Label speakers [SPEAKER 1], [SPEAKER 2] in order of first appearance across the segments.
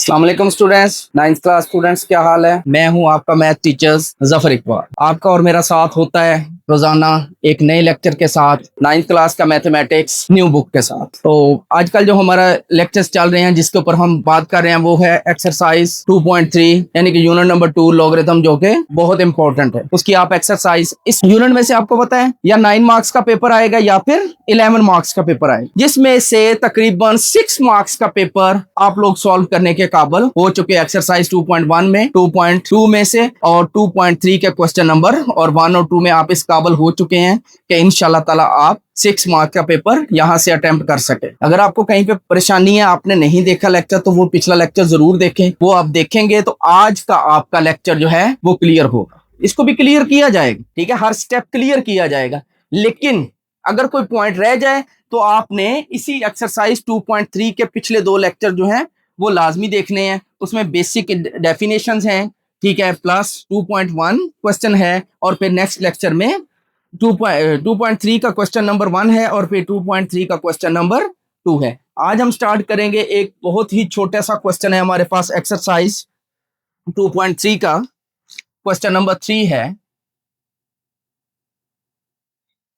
[SPEAKER 1] अस्सलाम वालेकुम students, 9th class students, क्या हाल है। मैं हूं आपका मैथ टीचर्स जफर इकबाल। आपका और मेरा साथ होता है रोजाना एक नए लेक्चर के साथ, 9th क्लास का मैथमेटिक्स न्यू बुक के साथ। तो आजकल जो हमारा लेक्चर्स चल रहे हैं जिसके ऊपर हम बात कर रहे हैं वो है एक्सरसाइज 2.3 यानी कि यूनिट नंबर 2 लॉगरिथम, जो कि बहुत इंपॉर्टेंट है। उसकी आप एक्सरसाइज इस यूनिट में से आपको पता है या 9 मार्क्स का पेपर आएगा या फिर 11 मार्क्स का पेपर आएगा, जिसमें से तकरीबन 6 मार्क्स का पेपर आप लोग सॉल्व करने के काबिल हो चुके हैं एक्सरसाइज 2.1 में, 2.2 में से और 2.3 के क्वेश्चन नंबर और 1 और 2 में आप इस काबिल हो चुके हैं कि इंशाल्लाह ताला आप 6 मार्क्स का पेपर यहां से अटेम्प्ट कर सके। अगर आपको कहीं पे परेशानी है, आपने नहीं देखा लेक्चर, तो वो पिछला लेक्चर जरूर देखें। वो आप देखेंगे तो आज का आपका लेक्चर जो है वो क्लियर होगा। इसको भी क्लियर किया जाएगा, ठीक है, हर स्टेप क्लियर किया जाएगा। लेकिन अगर कोई पॉइंट रह जाए तो आपने इसी एक्सरसाइज 2.3 के पिछले 2 लेक्चर जो हैं वो लाजमी देखने हैं। उसमें बेसिक डेफिनेशंस हैं, ठीक है, प्लस 2.1 क्वेश्चन है और फिर नेक्स्ट लेक्चर में 2.3 का क्वेश्चन नंबर 1 है और फिर 2.3 का क्वेश्चन नंबर 2 है। आज हम स्टार्ट करेंगे, एक बहुत ही छोटा सा क्वेश्चन है हमारे पास, एक्सरसाइज 2.3 का क्वेश्चन नंबर 3 है।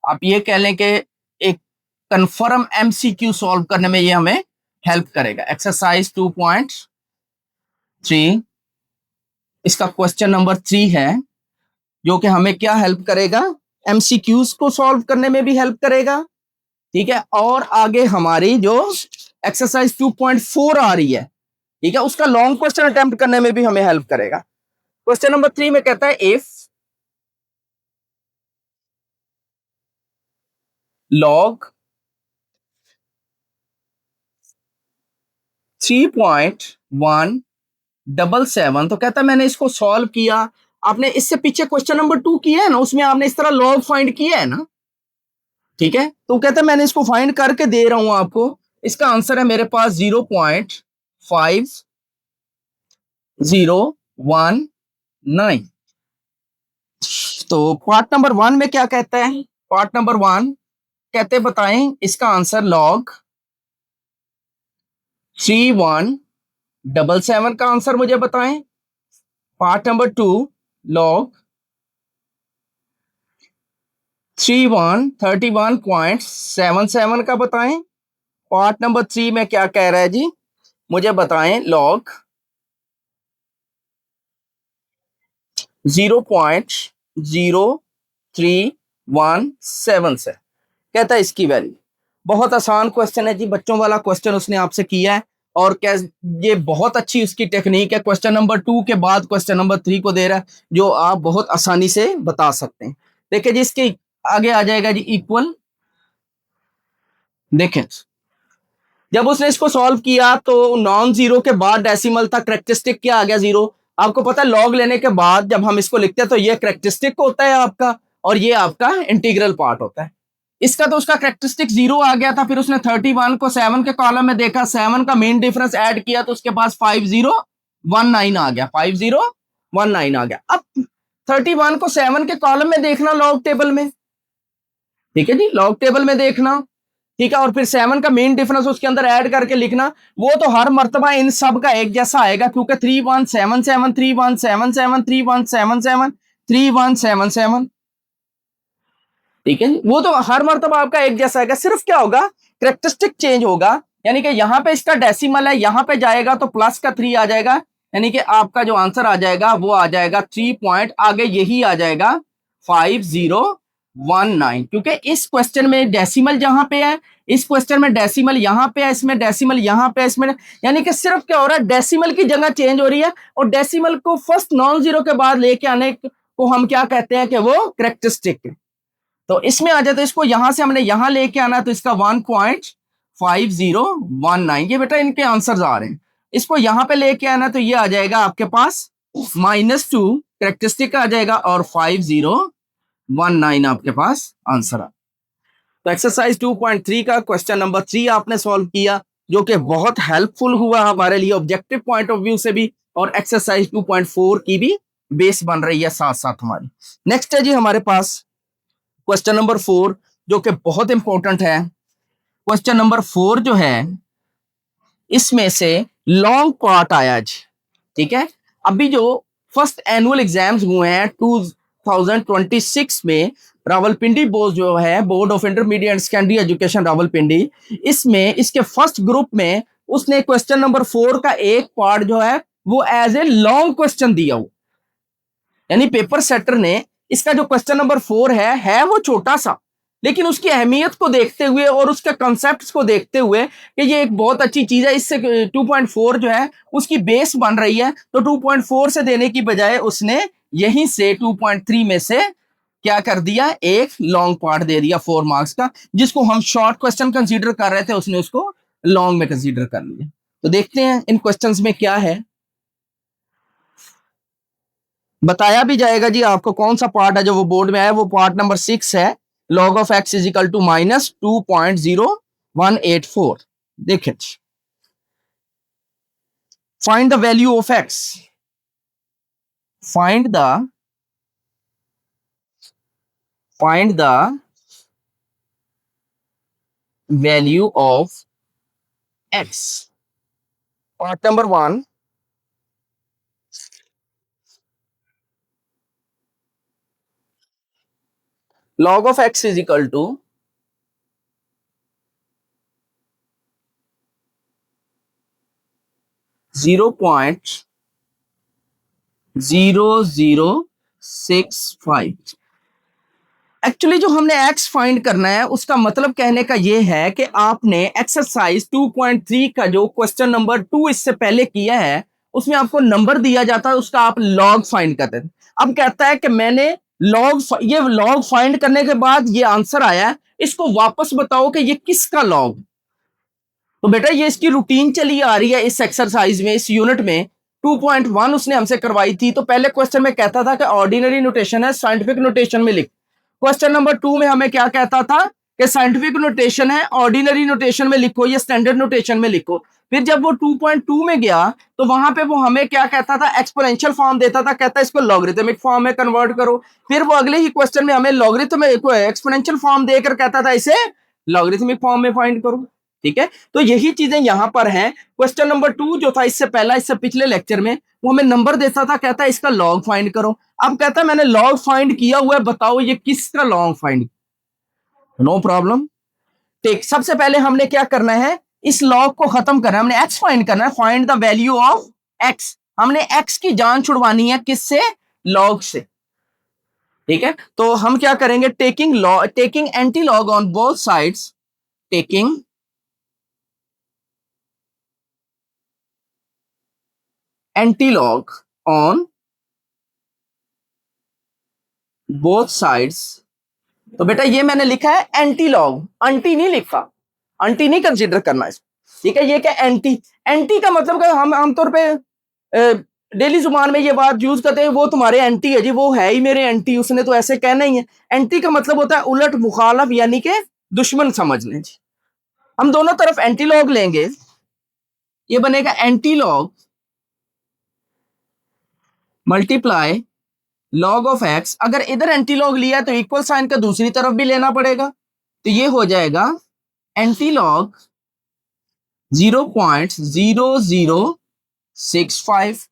[SPEAKER 1] आप ये कह लें कि एक कन्फर्म एमसीक्यू सॉल्व करने में ये हमें हेल्प करेगा। एक्सरसाइज 2.3 इसका क्वेश्चन नंबर 3 है, जो कि हमें क्या हेल्प करेगा, एमसीक्यूज को सॉल्व करने में भी हेल्प करेगा, ठीक है, और आगे हमारी जो एक्सरसाइज 2.4 आ रही है, ठीक है, उसका लॉन्ग क्वेश्चन अटेम्प्ट करने में भी हमें हेल्प करेगा। क्वेश्चन नंबर 3 में कहता है इफ log 3.177, तो कहता है मैंने इसको सॉल्व किया। आपने इससे पीछे क्वेश्चन नंबर 2 किया है ना, उसमें आपने इस तरह लॉग फाइंड किया है ना, ठीक है। तो कहता है मैंने इसको फाइंड करके दे रहा हूं आपको। इसका आंसर है मेरे पास 0.5019। तो पार्ट नंबर 1 में क्या कहता है, पार्ट नंबर 1 कहते बताएं इसका आंसर लॉग 3177 का आंसर मुझे बताएं। पार्ट नंबर 2 लॉग 3177 का बताएं। पार्ट नंबर 3 में क्या कह रहा है जी, मुझे बताएं लॉग 0.0317 से, कहता है इसकी वैल्यू। बहुत आसान क्वेश्चन है जी, बच्चों वाला क्वेश्चन उसने आपसे किया है और क्या ये बहुत अच्छी उसकी टेक्निक है। क्वेश्चन नंबर 2 के बाद क्वेश्चन नंबर 3 को दे रहा है, जो आप बहुत आसानी से बता सकते हैं। देखिए जी, इसके आगे आ जाएगा जी इक्वल। देखें, जब उसने इसको सॉल्व किया तो नॉन जीरो के बाद डेसिमल था, करेक्टरिस्टिक क्या आ गया, जीरो। आपको पता है लॉग लेने के बाद जब हम इसको लिखते हैं तो ये करेक्टरिस्टिक होता है आपका और ये आपका इंटीग्रल पार्ट होता है। इसका तो उसका करेक्टरिस्टिक 0 आ गया था, फिर उसने 31 को 7 के कॉलम में देखा, 7 का मेन डिफरेंस ऐड किया तो उसके पास 5019 आ गया, 5019 आ गया। अब 31 को 7 के कॉलम में देखना लॉग टेबल में, ठीक है जी, लॉग टेबल में देखना, ठीक है, और फिर 7 का मेन डिफरेंस उसके अंदर ऐड करके लिखना। वो तो हर मर्तबा इन सब का एक जैसा आएगा, क्योंकि 3177 3177 3177 3177, ठीक है, वो तो हर मर्तबा आपका एक जैसा आएगा। सिर्फ क्या होगा, करेक्टरिस्टिक चेंज होगा, यानी कि यहां पे इसका डेसिमल है, यहां पे जाएगा तो प्लस का 3 आ जाएगा, यानी कि आपका जो आंसर आ जाएगा वो आ जाएगा 3 पॉइंट आगे यही आ जाएगा 5019, क्योंकि इस क्वेश्चन में डेसिमल जहां पे है, इस क्वेश्चन में डेसिमल यहां पे है, इसमें डेसिमल यहां पे है, इसमें यानी कि सिर्फ क्या हो रहा है, डेसिमल की जगह चेंज हो रही है और डेसिमल को फर्स्ट नॉन जीरो के बाद लेके आने को हम क्या कहते हैं कि वो करेक्टरिस्टिक है। तो इसमें आ जाए तो इसको यहां से हमने यहां लेके आना, तो इसका 1.5019, ये बेटा इनके आंसर्स आ रहे हैं। इसको यहां पे लेके आना तो ये आ जाएगा आपके पास -2 करेक्टरिस्टिक आ जाएगा और 5019 आपके पास आंसर आ। तो एक्सरसाइज 2.3 का क्वेश्चन नंबर 3 आपने सॉल्व किया, जो कि बहुत हेल्पफुल हुआ हमारे लिए ऑब्जेक्टिव पॉइंट ऑफ व्यू से भी, और एक्सरसाइज 2.4 की भी बेस बन रही है साथ साथ हमारी। नेक्स्ट है जी हमारे पास क्वेश्चन नंबर 4, जो कि बहुत इंपॉर्टेंट है। क्वेश्चन नंबर 4 जो है, इसमें से लॉन्ग पार्ट आया जी, ठीक है। अभी जो फर्स्ट एनुअल एग्जाम्स हुए हैं 2026 में, रावलपिंडी बोर्ड जो है, board of intermediate and secondary education Rawalpindi, इसमें इसके फर्स्ट ग्रुप में उसने क्वेश्चन नंबर 4 का एक पार्ट जो है वो एज ए लॉन्ग क्वेश्चन दिया हुआ, यानी पेपर सेटर ने इसका जो क्वेश्चन नंबर 4 है वो छोटा सा, लेकिन उसकी अहमियत को देखते हुए और उसके कॉन्सेप्ट्स को देखते हुए कि ये एक बहुत अच्छी चीज है, इससे 2.4 जो है उसकी बेस बन रही है, तो 2.4 से देने की बजाय उसने यहीं से 2.3 में से क्या कर दिया, एक लॉन्ग पार्ट दे दिया 4 मार्क्स का, जिसको हम शॉर्ट क्वेश्चन कंसीडर कर रहे थे उसने उसको लॉन्ग में कंसीडर कर लिया। तो देखते हैं इन क्वेश्चंस में क्या है, बताया भी जाएगा जी आपको कौन सा पार्ट है जो वो बोर्ड में है। वो पार्ट नंबर 6 है, log of x is equal to -2.0184। देखिए, find the value of x, find the value of x। Part number 1, log of x is equal to 0.0065। Actually जो हमने x फाइंड करना है उसका मतलब कहने का ये है कि आपने एक्सरसाइज 2.3 का जो क्वेश्चन नंबर 2 इससे पहले किया है उसमें आपको नंबर दिया जाता है, उसका आप लॉग फाइंड करते हैं। अब कहता है कि मैंने ये लॉग फाइंड करने के बाद ये आंसर आया, इसको वापस बताओ कि ये किसका लॉग। तो बेटा ये इसकी रूटीन चली आ रही है इस एक्सरसाइज में, इस यूनिट में 2.1 उसने हमसे करवाई थी। तो पहले क्वेश्चन में कहता था कि ऑर्डिनरी नोटेशन है, साइंटिफिक नोटेशन में लिख। क्वेश्चन नंबर 2 में हमें क्या कहता था कि साइंटिफिक नोटेशन है, ऑर्डिनरी नोटेशन में लिखो या स्टैंडर्ड नोटेशन में लिखो। फिर जब वो 2.2 में गया तो वहां पे वो हमें क्या कहता था, एक्सपोनेंशियल फॉर्म देता था, कहता है इसको लॉगरिथमिक फॉर्म में कन्वर्ट करो। फिर वो अगले ही क्वेश्चन में हमें लॉगरिथमिक एक्सपोनेंशियल फॉर्म देकर कहता था इसे लॉगरिथमिक फॉर्म में फाइंड करो, ठीक है। तो यही चीजें यहां पर हैं। क्वेश्चन नंबर 2 जो था इससे पहला, इससे पिछले लेक्चर में, वो हमें नंबर देता था, कहता है इसका लॉग फाइंड करो। अब कहता है मैंने लॉग फाइंड किया हुआ है, बताओ ये किसका लॉग फाइंड। नो प्रॉब्लम, ठीक। सबसे पहले हमने क्या करना है, इस लॉग को खत्म करना है, हमने एक्स फाइंड करना है। Find the value of x, हमने एक्स की जान छुड़वानी है, किससे, लॉग से, ठीक है। तो हम क्या करेंगे, taking anti log on both sides, taking anti-log on both sides. तो बेटा ये मैंने लिखा है एंटी-लॉग, अंटी नहीं लिखा, अंटी नहीं कंसीडर करना है, ठीक है। ये क्या एंटी, एंटी का मतलब हम आमतौर पे डेली जुबान में ये बात यूज करते हैं, वो तुम्हारे एंटी है जी, वो है ही मेरे एंटी, उसने तो ऐसे कहना ही है। एंटी का मतलब होता है उलट, मुखालफ, यानी कि दुश्मन समझ लें जी। हम दोनों तरफ एंटी-लॉग लेंगे, ये बनेगा anti-log multiply log of x. अगर इधर एंटी लॉग लिया तो इक्वल साइन का दूसरी तरफ भी लेना पड़ेगा, तो ये हो जाएगा एंटी लॉग 0.0065।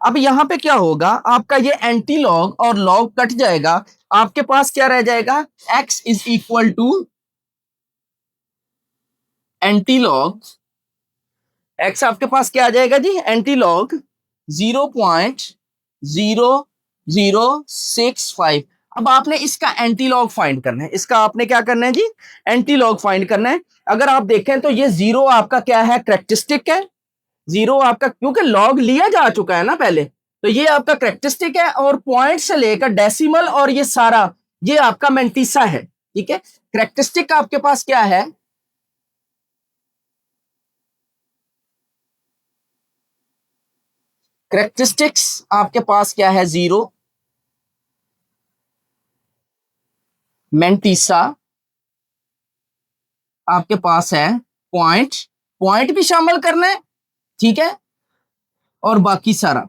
[SPEAKER 1] अब यहां पे क्या होगा, आपका ये एंटी लॉग और लॉग कट जाएगा, आपके पास क्या रह जाएगा, x is equal to anti log, x आपके पास क्या आ जाएगा जी, एंटी लॉग 0.0065। अब आपने इसका एंटी लॉग फाइंड करना है, इसका आपने क्या करना है जी, एंटी लॉग फाइंड करना है। अगर आप देखें तो ये जीरो आपका क्या है, करेक्टरिस्टिक है। जीरो आपका, क्योंकि लॉग लिया जा चुका है ना पहले, तो ये आपका करेक्टरिस्टिक है, और पॉइंट से लेकर डेसिमल और ये सारा ये आपका मेंटिसा है, ठीक है। करेक्टरिस्टिक आपके पास क्या है, करेक्टरिस्टिक्स आपके पास क्या है, जीरो, मेंटिसा आपके पास है, पॉइंट, पॉइंट भी शामिल करना है, ठीक है, और बाकी सारा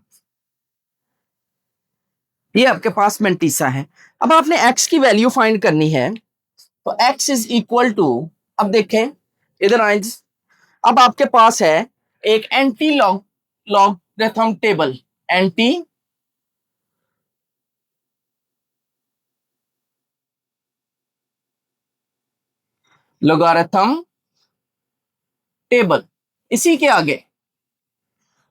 [SPEAKER 1] ये आपके पास मेंटिसा है। अब आपने x की वैल्यू फाइंड करनी है, तो x इज इक्वल टू, अब देखें इधर आए, अब आपके पास है एक anti logarithm table, anti logarithm table. इसी के आगे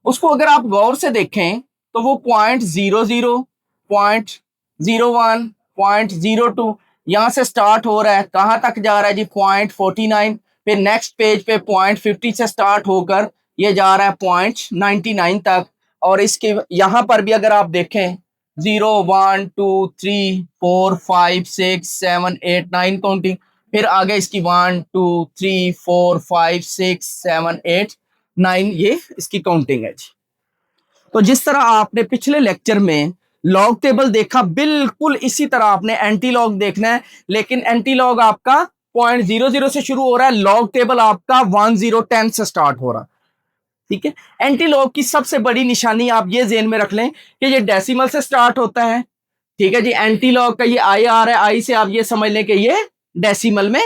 [SPEAKER 1] उसको अगर आप गौर से देखें तो वो 0.00, 0.01, 0.02 यहां से स्टार्ट हो रहा है, कहां तक जा रहा है जी 0.49, फिर नेक्स्ट पेज पे 0.50 से स्टार्ट होकर ये जा रहा है 0.99 तक। और इसके यहां पर भी अगर आप देखें 0 1 2 3 4 5 6 7 8 9 काउंटिंग, फिर आगे इसकी 1 2 3 4 5 6 7 8 9 ये इसकी काउंटिंग है जी। तो जिस तरह आपने पिछले लेक्चर में लॉग टेबल देखा, बिल्कुल इसी तरह आपने एंटी लॉग देखना है, लेकिन एंटी लॉग आपका 0.00 से शुरू हो रहा है, लॉग टेबल आपका 1010 से स्टार्ट हो रहा है। ठीक है, एंटी लॉग की सबसे बड़ी निशानी आप ये जेन में रख लें कि ये डेसिमल से स्टार्ट होता है। ठीक है जी, एंटी लॉग का ये आई आ रहा है, आई से आप ये समझ लें कि ये डेसिमल में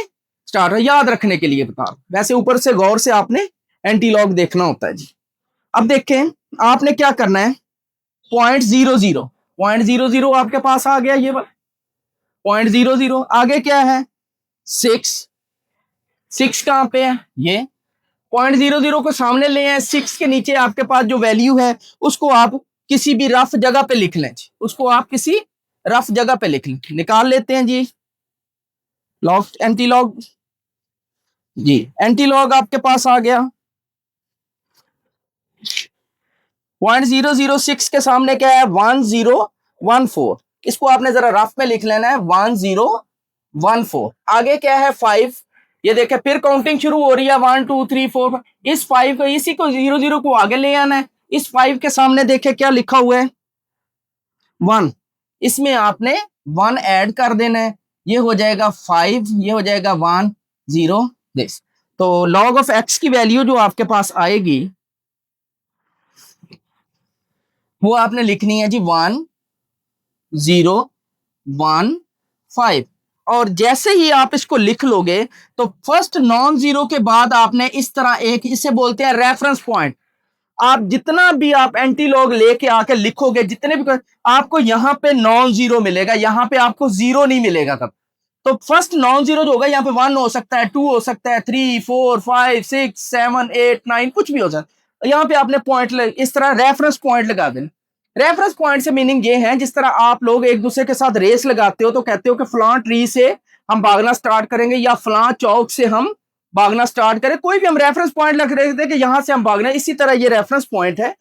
[SPEAKER 1] स्टार्ट है, याद रखने के लिए बता। वैसे ऊपर से गौर से आपने एंटी लॉग देखना होता है जी। अब देखें आपने क्या करना है, 0.00, 0.00 आपके पास आ गया, ये 0.00 आगे क्या है 6, 6 कहां पे है, ये 0.00 को सामने ले आए, 6 के नीचे आपके पास जो वैल्यू है उसको आप किसी भी रफ जगह पे लिख लें, उसको आप किसी रफ जगह पे लिख लें, निकाल लेते हैं जी। लॉग एंटी लॉग जी, एंटी लॉग आपके पास आ गया। 0.006 के सामने क्या है 1014, इसको आपने जरा रफ में लिख लेना है 1014। आगे क्या है 5, ये देखे फिर काउंटिंग शुरू हो रही है 1 2 3 4, इस 5 को इसी को 00 को आगे ले आना है। इस 5 के सामने देखे क्या लिखा हुआ है 1, इसमें आपने 1 ऐड कर देना है, ये हो जाएगा 5, ये हो जाएगा 1 0 दिस। तो लॉग ऑफ एक्स की वैल्यू जो आपके पास आएगी वो आपने लिखनी है जी 1015। और जैसे ही आप इसको लिख लोगे तो फर्स्ट नॉन जीरो के बाद आपने इस तरह एक, इसे बोलते हैं रेफरेंस पॉइंट। आप जितना भी आप एंटी लॉग लेके आके लिखोगे, जितने भी आपको यहां पे नॉन जीरो मिलेगा, यहां पे आपको जीरो नहीं मिलेगा तब। तो फर्स्ट नॉन जीरो जो होगा यहाँ पे 1 हो सकता है, 2 हो सकता है, 3 4 5 6 7 8 9 कुछ भी हो सकता है। यहाँ पे आपने पॉइंट इस तरह रेफरेंस पॉइंट लगा देना। रेफरेंस पॉइंट से मीनिंग ये है, जिस तरह आप लोग एक दूसरे के साथ रेस लगाते हो तो कहते हो कि फलां ट्री से हम भागना स्टार्ट करेंगे या फलां चौक से हम भागना स्टार्ट करें, कोई भी हम रेफरेंस पॉइंट लग रहे थे कि यहां से हम भागना है। इसी तरह ये रेफरेंस पॉइंट है,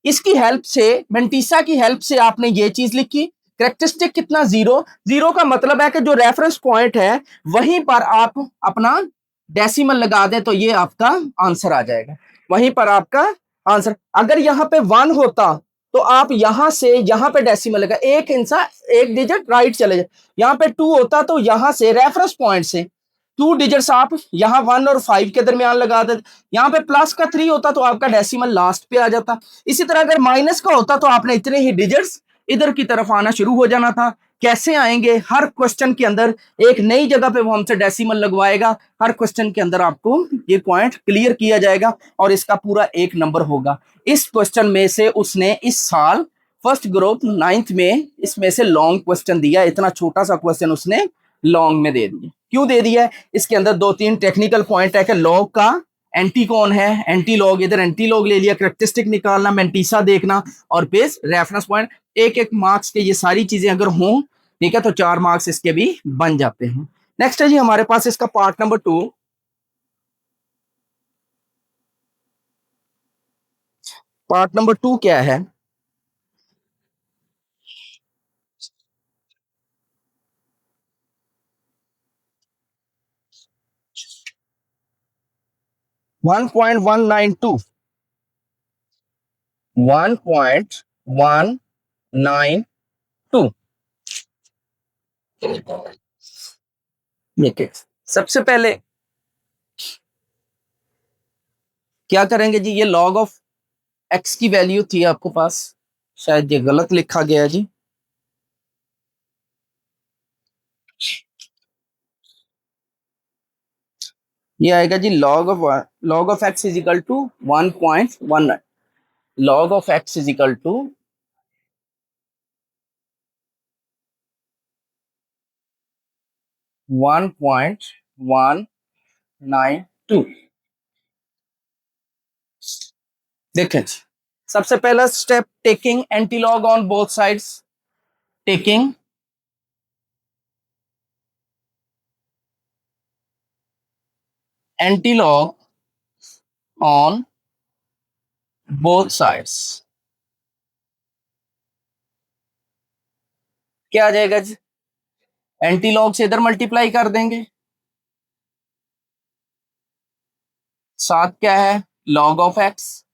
[SPEAKER 1] इसकी हेल्प से, मेंटीसा की हेल्प से आपने ये चीज लिखी। करेक्टरिस्टिक कितना 0, 0 का मतलब है कि जो रेफरेंस पॉइंट है वहीं पर आप अपना डेसिमल लगा दें तो ये आपका आंसर आ जाएगा, वहीं पर आपका आंसर। अगर यहाँ पे 1 होता तो आप यहां से यहां पे डेसिमल लगा, एक इंसान एक डिजिट राइट चले जाए। यहाँ पे 2 होता तो यहां से रेफरेंस पॉइंट से 2 डिजिट्स आप यहाँ 1 और 5 के दरमियान लगा देते। यहाँ पे प्लस का 3 होता तो आपका डेसिमल लास्ट पे आ जाता। इसी तरह अगर माइनस का होता तो आपने इतने ही डिजिट्स इधर की तरफ आना शुरू हो जाना था। कैसे आएंगे, हर क्वेश्चन के अंदर एक नई जगह पे वो हमसे डेसिमल लगवाएगा, हर क्वेश्चन के अंदर आपको ये पॉइंट क्लियर किया जाएगा और इसका पूरा 1 नंबर होगा। इस क्वेश्चन में से उसने इस साल फर्स्ट ग्रुप 9th में इसमें से लॉन्ग क्वेश्चन दिया, इतना छोटा सा क्वेश्चन उसने लॉन्ग में दे दिया। क्यों दे दिया है, इसके अंदर 2-3 टेक्निकल पॉइंट है कि लॉग का एंटी कौन है, एंटी लॉग, इधर एंटी लॉग ले लिया, करेक्टरिस्टिक निकालना, मेंटीसा देखना और फिर रेफरेंस पॉइंट। एक एक मार्क्स के ये सारी चीजें अगर हों, ठीक है, तो 4 मार्क्स इसके भी बन जाते हैं। नेक्स्ट है जी हमारे पास इसका पार्ट नंबर 2। पार्ट नंबर 2 क्या है, one point one nine two 1.192। देखिए सबसे पहले क्या करेंगे जी, ये लॉग ऑफ एक्स की वैल्यू थी आपके पास, शायद ये गलत लिखा गया जी, ये आएगा जी log of x is equal to 1.19। Log of x is equal to 1.192। देखें जी, सबसे पहला step, taking antilog on both sides. Taking antilog on both sides. क्या आ जाएगा जी? एंटीलॉग से इधर मल्टीप्लाई कर देंगे, साथ क्या है लॉग ऑफ एक्स,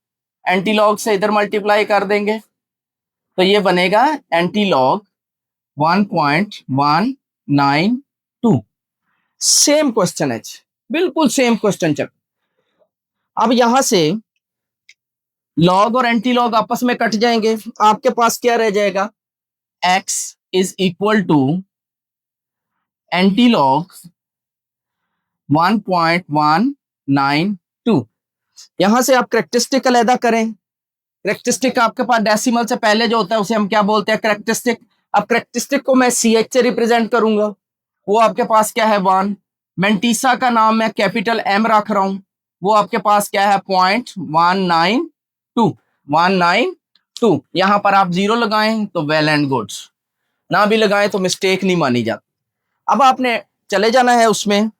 [SPEAKER 1] एंटीलॉग से इधर मल्टीप्लाई कर देंगे तो ये बनेगा एंटीलॉग 1.192। सेम क्वेश्चन है जी, बिल्कुल सेम क्वेश्चन। चल अब यहां से लॉग और एंटीलॉग आपस में कट जाएंगे, आपके पास क्या रह जाएगा, x is equal to antilog 1.192। यहां से आप करेक्टरिस्टिक अलहदा करें। करेक्टरिस्टिक आपके पास डेसिमल से पहले जो होता है उसे हम क्या बोलते हैं, करेक्टरिस्टिक। अब करेक्टरिस्टिक को मैं सी एच से रिप्रेजेंट करूंगा, वो आपके पास क्या है 1। मेंटीसा का नाम मैं कैपिटल एम रख रहा हूं, वो आपके पास क्या है 0.192। 192 यहां पर आप जीरो लगाएं तो वेल एंड गुड्स, ना भी लगाएं तो मिस्टेक नहीं मानी जाती। अब आपने चले जाना है उसमें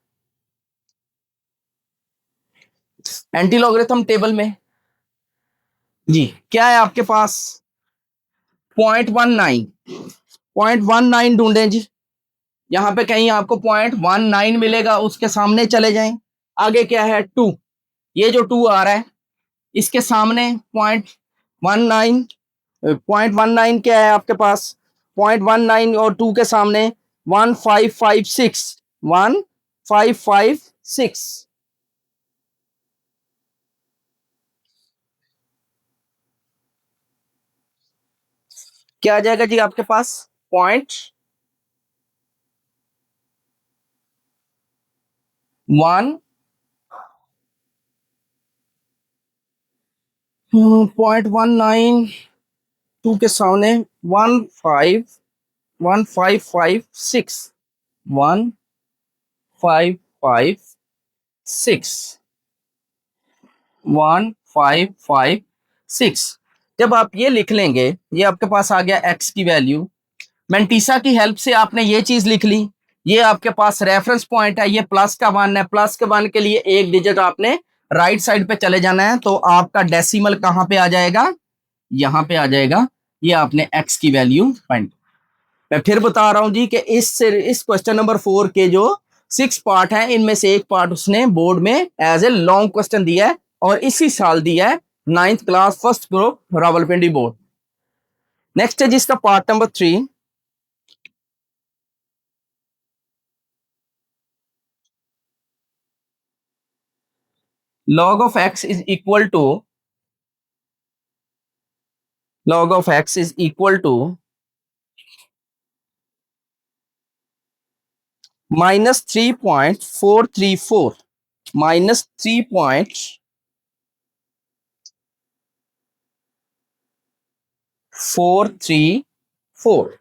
[SPEAKER 1] एंटी लॉगरिथम टेबल में जी। क्या है आपके पास 0.19, 0.19 ढूंढें जी। यहां पे कहीं आपको 0.19 मिलेगा, उसके सामने चले जाएं। आगे क्या है 2, ये जो 2 आ रहा है इसके सामने 0.19, 0.19 क्या है आपके पास, 0.19 और 2 के सामने 1556, 1556। क्या आ जाएगा जी आपके पास 0.19 के सामने 1556, 1556, 1556। जब आप ये लिख लेंगे, ये आपके पास आ गया एक्स की वैल्यू। मेंटीसा की हेल्प से आपने ये चीज लिख ली, ये आपके पास रेफरेंस पॉइंट है, ये प्लस का 1 है। प्लस के 1 के लिए एक डिजिट आपने राइट साइड पे चले जाना है, तो आपका डेसिमल कहां पे आ जाएगा, यहां पे आ जाएगा। ये आपने एक्स की वैल्यू फाइंड। मैं फिर बता रहा हूं जी कि इस क्वेश्चन नंबर 4 के जो 6 पार्ट हैं, इनमें से एक पार्ट उसने बोर्ड में एज ए लॉन्ग क्वेश्चन दिया है, और इसी साल दिया है 9th class first group Rawalpindi board. Next है जिसका part number 3। log of x is equal to log of x is equal to -3.434, -3.434।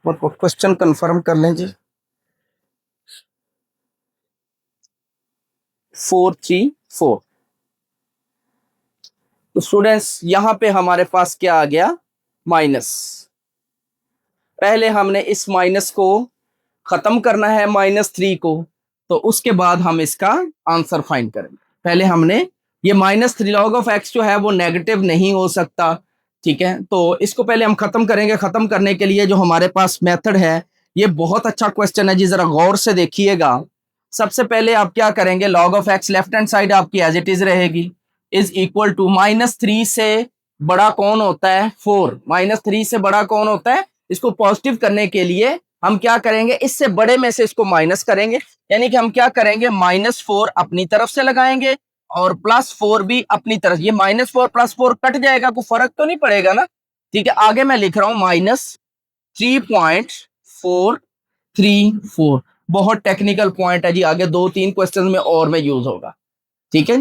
[SPEAKER 1] Question confirm कर लें जी, 434। तो स्टूडेंट्स यहां पे हमारे पास क्या आ गया, माइनस। पहले हमने इस माइनस को खत्म करना है -3 को, तो उसके बाद हम इसका आंसर फाइंड करेंगे। पहले हमने ये -3 लॉग ऑफ एक्स जो है वो नेगेटिव नहीं हो सकता, ठीक है। तो इसको पहले हम खत्म करेंगे। खत्म करने के लिए जो हमारे पास मेथड है, ये बहुत अच्छा क्वेश्चन है जी, जरा गौर से देखिएगा। सबसे पहले आप क्या करेंगे, log of x left hand side आपकी एज इट इज रहेगी, इज इक्वल टू -3 से बड़ा कौन होता है 4, -3 से बड़ा कौन होता है। इसको पॉजिटिव करने के लिए हम क्या करेंगे, इससे बड़े में से इसको माइनस करेंगे, यानी कि हम क्या करेंगे -4 अपनी तरफ से लगाएंगे और +4 भी अपनी तरफ। ये -4 +4 कट जाएगा, कोई फर्क तो नहीं पड़ेगा ना, ठीक है। आगे मैं लिख रहा हूं -3.434। बहुत टेक्निकल पॉइंट है जी, आगे 2-3 क्वेश्चन में और में यूज होगा। ठीक है,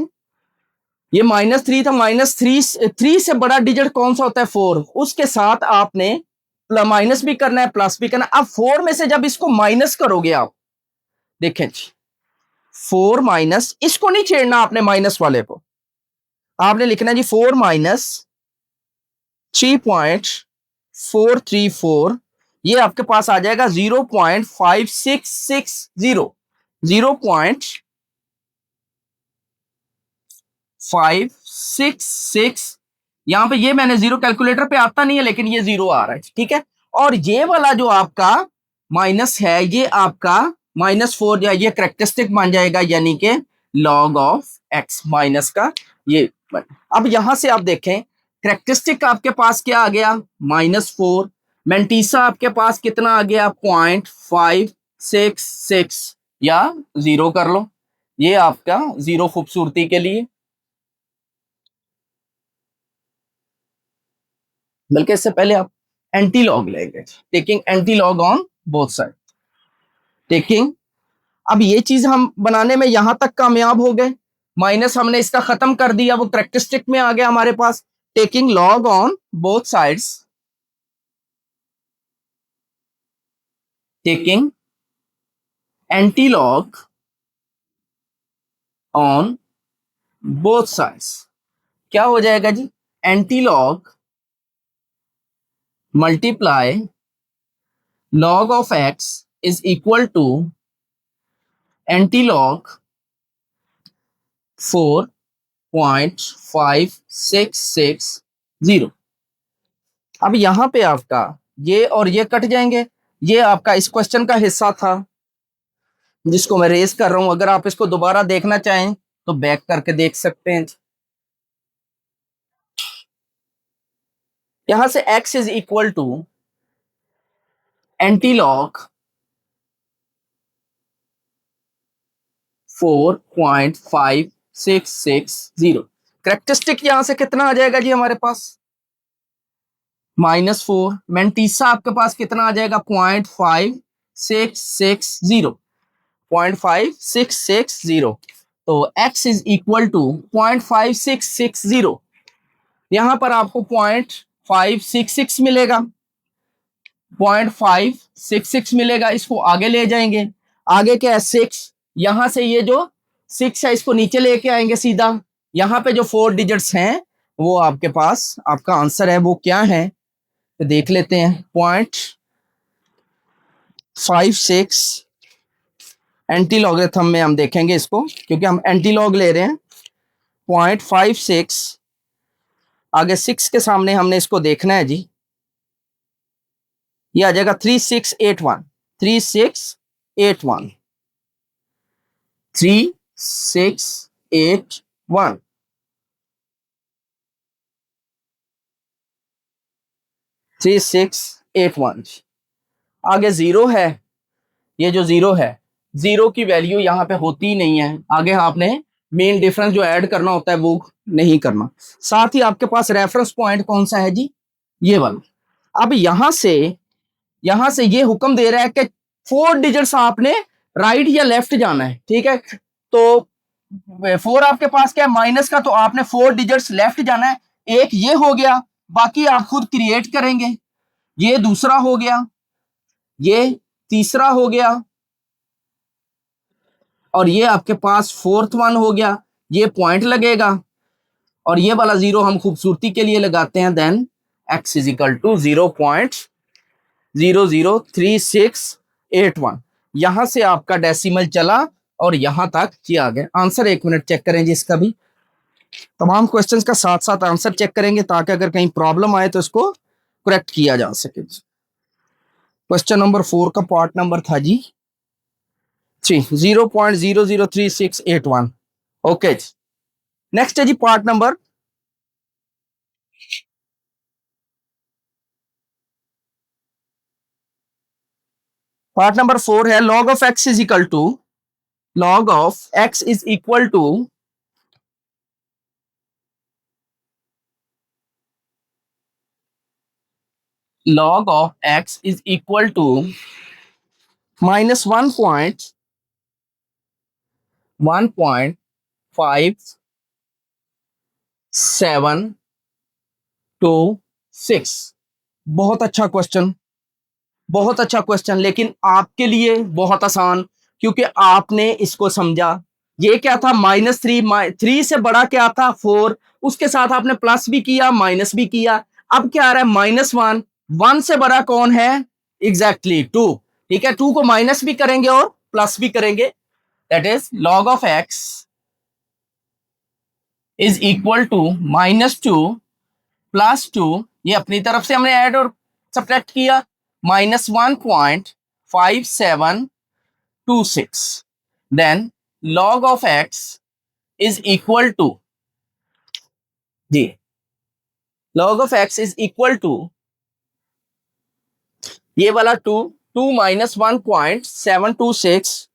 [SPEAKER 1] ये -3 था, -3 से बड़ा डिजिट कौन सा होता है? 4। उसके साथ आपने माइनस भी करना है, प्लस भी करना है। अब 4 में से जब इसको माइनस करोगे आप, देखें जी, 4 माइनस, इसको नहीं छेड़ना आपने, माइनस वाले को आपने लिखना है जी 4 माइनस 3.434, ये आपके पास आ जाएगा 0.5660, 0.566। यहां पे ये मैंने जीरो कैलकुलेटर पे आता नहीं है, लेकिन ये जीरो आ रहा है, ठीक है। और ये वाला जो आपका माइनस है, ये आपका -4 या ये करेक्टरिस्टिक मान जाएगा, यानी कि लॉग ऑफ एक्स माइनस का ये। अब यहां से आप देखें, करेक्टरिस्टिक आपके पास क्या आ गया? -4। मेंटीसा आपके पास कितना आ गया? 0.566, या जीरो कर लो, ये आपका जीरो खूबसूरती के लिए। बल्कि इससे पहले आप एंटी लॉग लेंगे, taking anti log on both side, taking. अब ये चीज हम बनाने में यहां तक कामयाब हो गए, माइनस हमने इसका खत्म कर दिया, वो करेक्टरिस्टिक में आ गया हमारे पास। Taking log on both sides, taking anti log on both sides, क्या हो जाएगा जी? Anti log multiply log of x is equal to anti log 4.5660। अब यहां पे आपका ये और ये कट जाएंगे, ये आपका इस क्वेश्चन का हिस्सा था जिसको मैं रेज कर रहा हूं। अगर आप इसको दोबारा देखना चाहें तो बैक करके देख सकते हैं। यहां से x is equal to anti log 4.5660। Characteristic यहां से कितना आ जाएगा जी हमारे पास? -4। मेंटीसा आपके पास कितना आ जाएगा? 0.5660, 0.5660। तो x इज इक्वल टू 0.5660, यहां पर आपको 0.566 मिलेगा, 0.566 मिलेगा। इसको आगे ले जाएंगे, आगे क्या है? 6। यहां से ये जो 6 है इसको नीचे लेके आएंगे सीधा। यहां पे जो 4 डिजिट्स हैं वो आपके पास, आपका आंसर है वो क्या है, तो देख लेते हैं। 0.56 एंटी लॉगरिथम में हम देखेंगे इसको, क्योंकि हम एंटी लॉग ले रहे हैं। 0.56, आगे 6 के सामने हमने इसको देखना है जी, ये आ जाएगा 3681, 3681, 3681, 3681। आगे जीरो है, ये जो जीरो है, जीरो की वैल्यू यहाँ पे होती ही नहीं है। आगे आपने मेन डिफरेंस जो ऐड करना होता है वो नहीं करना। साथ ही आपके पास रेफरेंस पॉइंट कौन सा है जी? ये वाला। अब यहां से ये हुक्म दे रहा है कि 4 डिजिट्स आपने राइट या लेफ्ट जाना है, ठीक है। तो 4 आपके पास क्या है? माइनस का, तो आपने 4 डिजिट्स लेफ्ट जाना है। एक ये हो गया, बाकी आप खुद क्रिएट करेंगे। ये दूसरा हो गया, ये तीसरा हो गया, और ये आपके पास फोर्थ वन हो गया। ये पॉइंट लगेगा, और ये वाला जीरो हम खूबसूरती के लिए लगाते हैं। Then x is equal to 0.003681। यहां से आपका डेसिमल चला और यहां तक ये आ गया आंसर। 1 मिनट चेक करें जी इसका भी, तमाम क्वेश्चंस का साथ साथ आंसर चेक करेंगे, ताकि अगर कहीं प्रॉब्लम आए तो इसको करेक्ट किया जा सके। क्वेश्चन नंबर 4 का पार्ट नंबर था जी 0.003681। ओके जी, नेक्स्ट है जी पार्ट नंबर 4 है log of x is equal to, log of x is equal to log of x is equal to minus 1.5726। बहुत अच्छा क्वेश्चन, बहुत अच्छा क्वेश्चन, लेकिन आपके लिए बहुत आसान, क्योंकि आपने इसको समझा। ये क्या था, -3, 3 से बड़ा क्या था, 4, उसके साथ आपने प्लस भी किया माइनस भी किया। अब क्या आ रहा है, -1, 1 से बड़ा कौन है, एग्जैक्टली 2। ठीक है, 2 को माइनस भी करेंगे और प्लस भी करेंगे, that is log of x is equal to -2 +2, ये अपनी तरफ से हमने ऐड और सब्ट्रैक्ट किया, -1.5726, then log of x is equal to, जी, log of x is equal to ये वाला 2, 2 माइनस 1.726,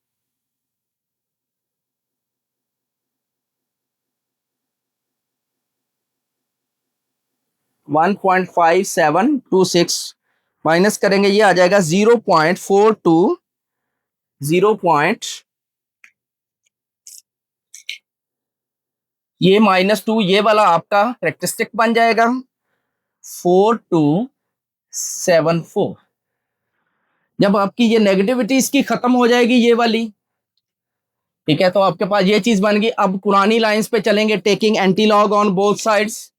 [SPEAKER 1] 1.5726 माइनस करेंगे, ये आ जाएगा 0.42, 0. ये -2, ये वाला आपका कैरेक्टरिस्टिक बन जाएगा 4274। जब आपकी ये नेगेटिविटी इसकी खत्म हो जाएगी, ये वाली, ठीक है, तो आपके पास ये चीज बन गई। अब पुरानी लाइंस पे चलेंगे, taking anti log on both sides,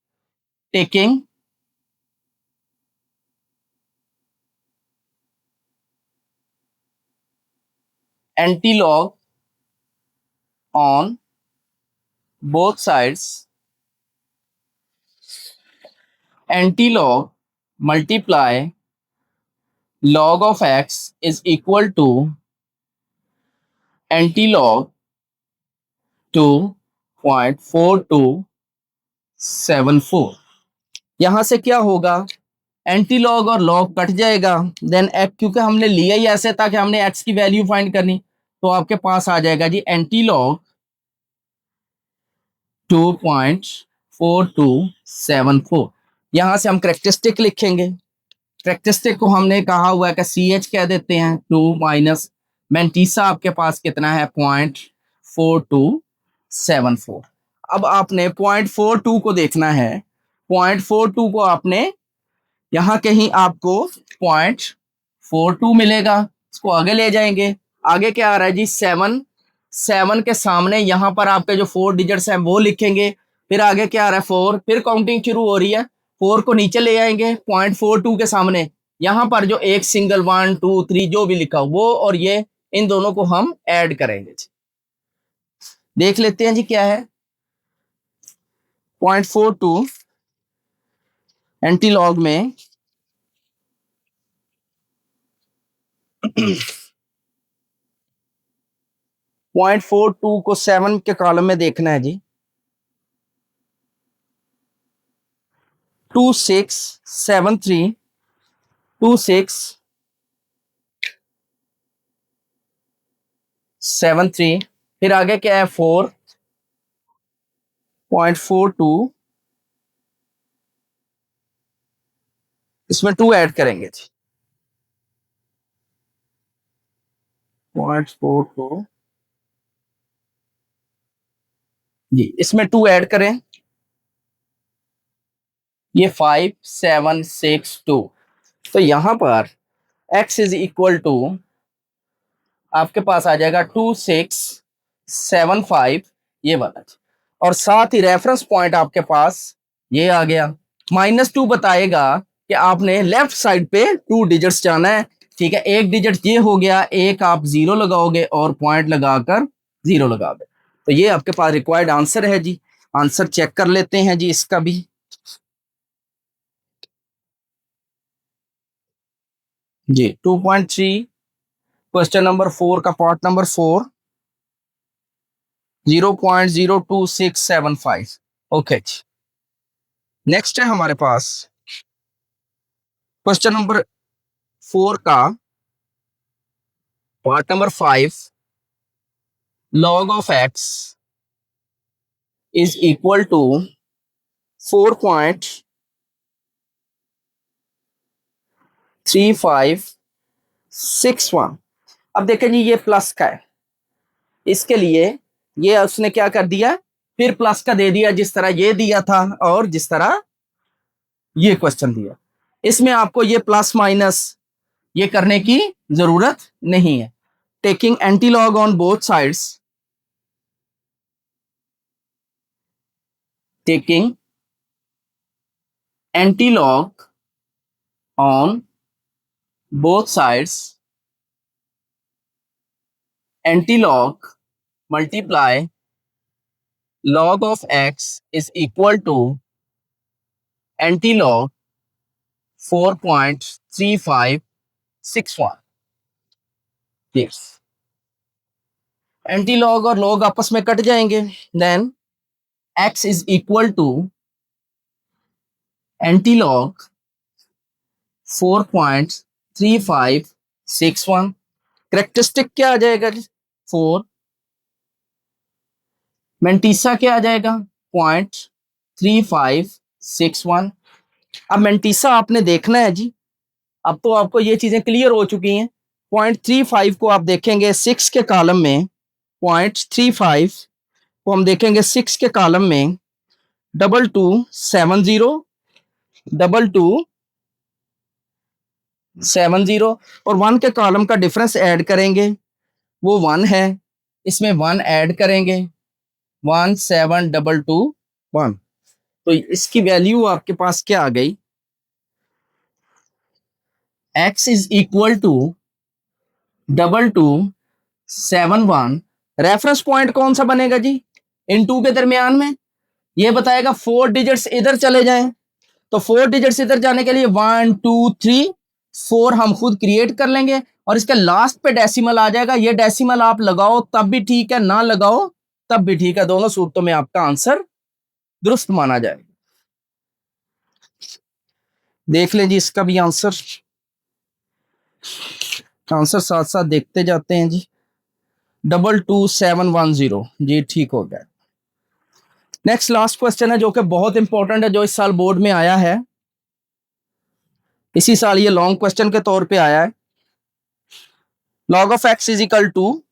[SPEAKER 1] taking anti log on both sides, anti log multiply log of x is equal to anti log 2.4274। यहां से क्या होगा, एंटी लॉग और लॉग कट जाएगा, देन एक्स, क्योंकि हमने लिया ही ऐसे था कि हमने एक्स की वैल्यू फाइंड करनी, तो आपके पास आ जाएगा जी एंटी लॉग 2.4274। यहां से हम करेक्टरिस्टिक लिखेंगे, करेक्टरिस्टिक को हमने कहा हुआ है कि सी एच कह देते हैं, 2 माइनस मैंटीसा आपके पास कितना है, 0.4274। अब आपने 0.42 को देखना है, 0.42 को आपने यहां कहीं आपको 0.42 मिलेगा, इसको आगे ले जाएंगे। आगे क्या आ रहा है जी, 7, 7 के सामने यहां पर आपके जो 4 डिजिट्स हैं वो लिखेंगे, फिर आगे क्या आ रहा है 4, फिर काउंटिंग शुरू हो रही है, 4 को नीचे ले आएंगे 0.42 के सामने, यहां पर जो एक सिंगल 1 2 3 जो भी लिखा वो और ये, इन दोनों को हम ऐड करेंगे। देख लेते हैं जी क्या है, 0.42 एंटी लॉग में 0.42 को 7 के कॉलम में देखना है जी, 2673, 2673, फिर आगे क्या है 4.42, इसमें 2 ऐड करेंगे जी, 0.42 जी, इसमें 2 ऐड करें, ये 5762। तो यहां पर x इज इक्वल टू आपके पास आ जाएगा 2675, ये वाला, और साथ ही रेफरेंस पॉइंट आपके पास ये आ गया। -2 बताएगा कि आपने लेफ्ट साइड पे 2 डिजिट्स जाना है, ठीक है, एक डिजिट ये हो गया, एक आप 0 लगाओगे और पॉइंट लगाकर 0 लगाओगे, तो ये आपके पास रिक्वायर्ड आंसर है जी। आंसर चेक कर लेते हैं जी इसका भी, जी 2.3, क्वेश्चन नंबर 4 का पार्ट नंबर 4, 0.02675। ओके, नेक्स्ट है हमारे पास क्वेश्चन नंबर 4 का part number 5, log of x is equal to 4.3561। अब देखें जी, ये प्लस का है, इसके लिए ये उसने क्या कर दिया, फिर प्लस का दे दिया, जिस तरह ये दिया था और जिस तरह ये क्वेश्चन दिया। इसमें आपको ये प्लस माइनस ये करने की जरूरत नहीं है। Taking antilog on both sides, taking antilog on both sides, antilog multiply log of x is equal to antilog 4.3561। yes, antilog और लॉग आपस में कट जाएंगे, then x is equal to antilog 4.3561। Characteristic क्या आ जाएगा जी, 4, मेंटीसा क्या आ जाएगा 0.3561। अब मेंटीसा आपने देखना है जी, अब तो आपको ये चीजें क्लियर हो चुकी हैं। 0.35 को आप देखेंगे 6 के कॉलम में, 0.35 को हम देखेंगे 6 के कॉलम में, 2270 और 1 के कॉलम का डिफरेंस ऐड करेंगे, वो 1 है, इसमें 1 ऐड करेंगे, 17221। तो इसकी वैल्यू आपके पास क्या आ गई, x is equal to 2271। Reference point कौन सा बनेगा जी, इन टू के दरमियान में, ये बताएगा 4 डिजिट्स इधर चले जाएं, तो 4 डिजिट्स इधर जाने के लिए 1 2 3 4 हम खुद क्रिएट कर लेंगे और इसके लास्ट पे डेसिमल आ जाएगा। ये डेसिमल आप लगाओ तब भी ठीक है, ना लगाओ तब भी ठीक है, दोनों सूरतों में आपका आंसर दुरुस्त माना जाएगा। देख लें जी इसका भी आंसर, आंसर साथ साथ देखते जाते हैं जी। 22710 जी ठीक हो गया। नेक्स्ट लास्ट क्वेश्चन है जो कि बहुत इंपॉर्टेंट है, जो इस साल बोर्ड में आया है, इसी साल ये लॉन्ग क्वेश्चन के तौर पे आया है। log of x is equal to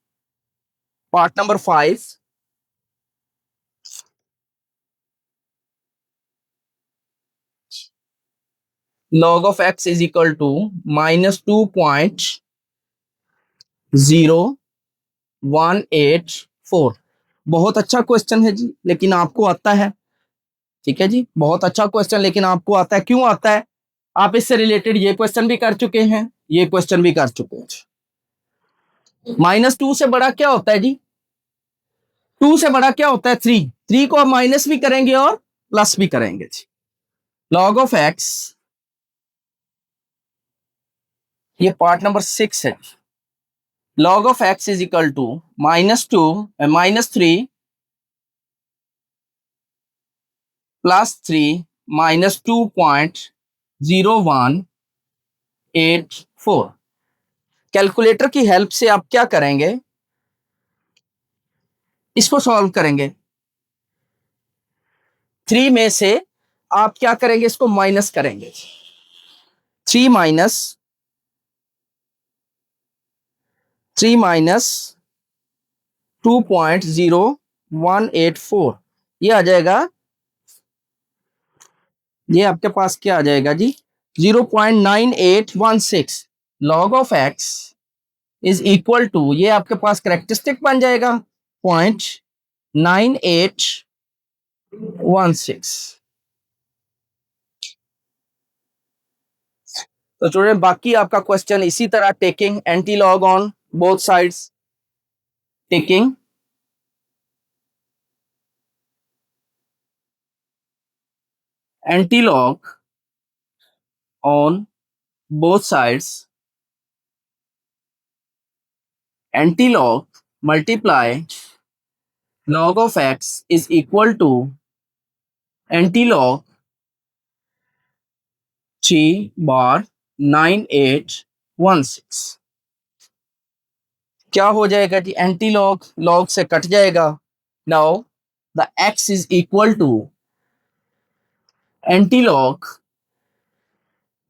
[SPEAKER 1] part number 5, log of x is equal to -2.0184। बहुत अच्छा क्वेश्चन है जी, लेकिन आपको आता है, ठीक है जी, बहुत अच्छा क्वेश्चन लेकिन आपको आता है। क्यों आता है, आप इससे रिलेटेड ये क्वेश्चन भी कर चुके हैं, ये क्वेश्चन भी कर चुके हैं। -2 से बड़ा क्या होता है जी, 2 से बड़ा क्या होता है 3, 3 को आप माइनस भी करेंगे और प्लस भी करेंगे जी। log ऑफ x, ये पार्ट नंबर 6 है। log of x is equal to -3 +3 -2.0184। Calculator की हेल्प से आप क्या करेंगे, इसको सॉल्व करेंगे। 3 में से आप क्या करेंगे, इसको माइनस करेंगे। 3 माइनस 2.0184, ये आ जाएगा, ये आपके पास क्या आ जाएगा जी 0.9816। log of x is equal to, ये आपके पास करेक्टरिस्टिक बन जाएगा 0.9816। तो स्टूडेंट बाकी आपका क्वेश्चन इसी तरह, taking anti log on both sides, taking antilog on both sides, anti-log multiply log of x is equal to anti-log 3/9816। क्या हो जाएगा जी, एंटी-लॉग लॉग से कट जाएगा। Now the x is equal to antilog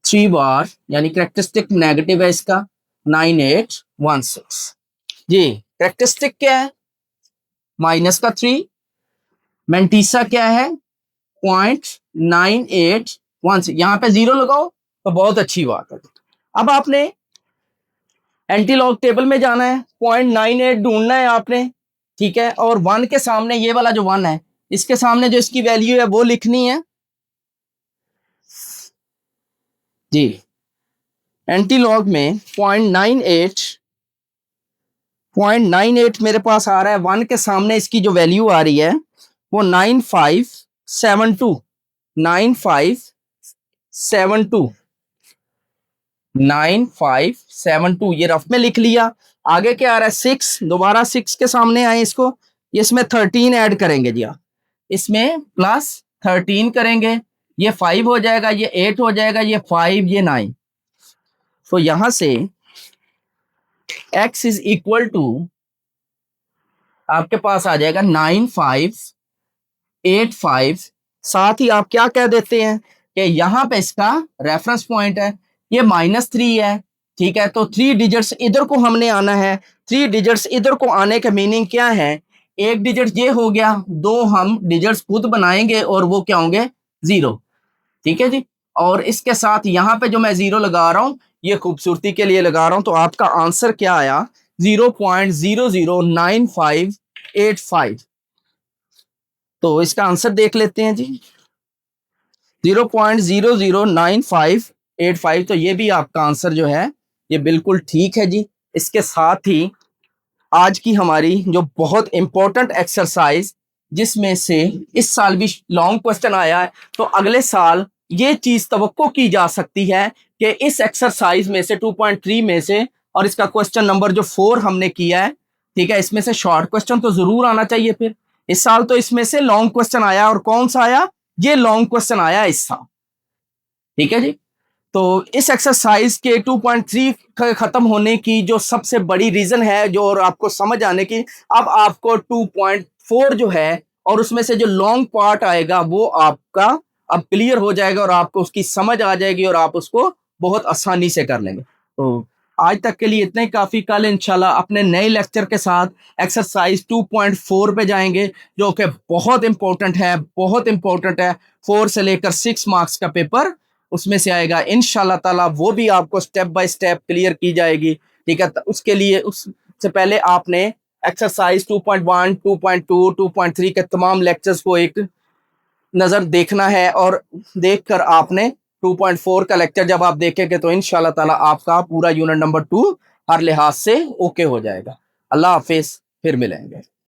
[SPEAKER 1] 3 बार, यानी करेक्टरिस्टिक नेगेटिव है इसका, 9816 जी। कैरेक्टरिस्टिक क्या है? माइनस का 3, मेंटीसा क्या है? 0.9816, यहां पे 0 लगाओ तो बहुत अच्छी बात है। अब आपने एंटी लॉग टेबल में जाना है, 0.98 ढूंढना है आपने, ठीक है, और 1 के सामने ये वाला जो 1 है, इसके सामने जो इसकी वैल्यू है वो लिखनी है जी। एंटी लॉग में 0.98 मेरे पास आ रहा है, 1 के सामने इसकी जो वैल्यू आ रही है वो 9572 9572 9572, ये रफ में लिख लिया। आगे क्या आ रहा है? 6, दोबारा 6 के सामने आए इसको, इसमें 13 ऐड करेंगे जी आप, इसमें प्लस 13 करेंगे, ये 5 हो जाएगा, ये 8 हो जाएगा, ये 5, ये 9। तो यहां से x इज इक्वल टू आपके पास आ जाएगा 9585। साथ ही आप क्या कह देते हैं कि यहां पे इसका रेफरेंस पॉइंट है, ये -3 है, ठीक है, तो 3 डिजिट्स इधर को हमने आना है। 3 डिजिट्स इधर को आने का मीनिंग क्या है? एक डिजिट ये हो गया, 2 हम डिजिट्स खुद बनाएंगे और वो क्या होंगे? 0, ठीक है जी। और इसके साथ यहाँ पे जो मैं 0 लगा रहा हूं, ये खूबसूरती के लिए लगा रहा हूं, तो आपका आंसर क्या आया? 0.009585। तो इसका आंसर देख लेते हैं जी, 0.009585। तो ये भी आपका आंसर जो है ये बिल्कुल ठीक है जी। इसके साथ ही आज की हमारी जो बहुत इंपॉर्टेंट एक्सरसाइज, जिसमें से इस साल भी लॉन्ग क्वेश्चन आया है, तो अगले साल ये चीज तवक्को की जा सकती है कि इस एक्सरसाइज में से 2.3 में से, और इसका क्वेश्चन नंबर जो 4 हमने किया है, ठीक है, इसमें से शॉर्ट क्वेश्चन तो जरूर आना चाहिए। फिर इस साल तो इसमें से लॉन्ग क्वेश्चन आया, और कौन सा आया? ये लॉन्ग क्वेश्चन आया इस साल, ठीक है जी। तो इस एक्सरसाइज के 2.3 खत्म होने की जो सबसे बड़ी रीजन है, जो और आपको समझ आने की, अब आपको 2.4 जो है और उसमें से जो लॉन्ग पार्ट आएगा वो आपका अब क्लियर हो जाएगा और आपको उसकी समझ आ जाएगी और आप उसको बहुत आसानी से कर लेंगे। तो आज तक के लिए इतना ही काफी। कल इंशाल्लाह अपने नए लेक्चर के साथ एक्सरसाइज 2.4 पे जाएंगे, जो कि बहुत इंपॉर्टेंट है, बहुत इंपॉर्टेंट है। 4 से लेकर 6 मार्क्स का पेपर उसमें से आएगा इंशाल्लाह ताला, वो भी आपको स्टेप बाय स्टेप क्लियर की जाएगी, ठीक है। उसके लिए उससे पहले आपने एक्सरसाइज 2.1, 2.2, 2.3 के तमाम लेक्चर्स को एक नज़र देखना है, और देखकर आपने 2.4 का लेक्चर जब आप देखेंगे तो इंशाल्लाह ताला आपका पूरा यूनिट नंबर 2 हर लिहाज से ओके हो जाएगा। अल्लाह हाफिज, फिर मिलेंगे।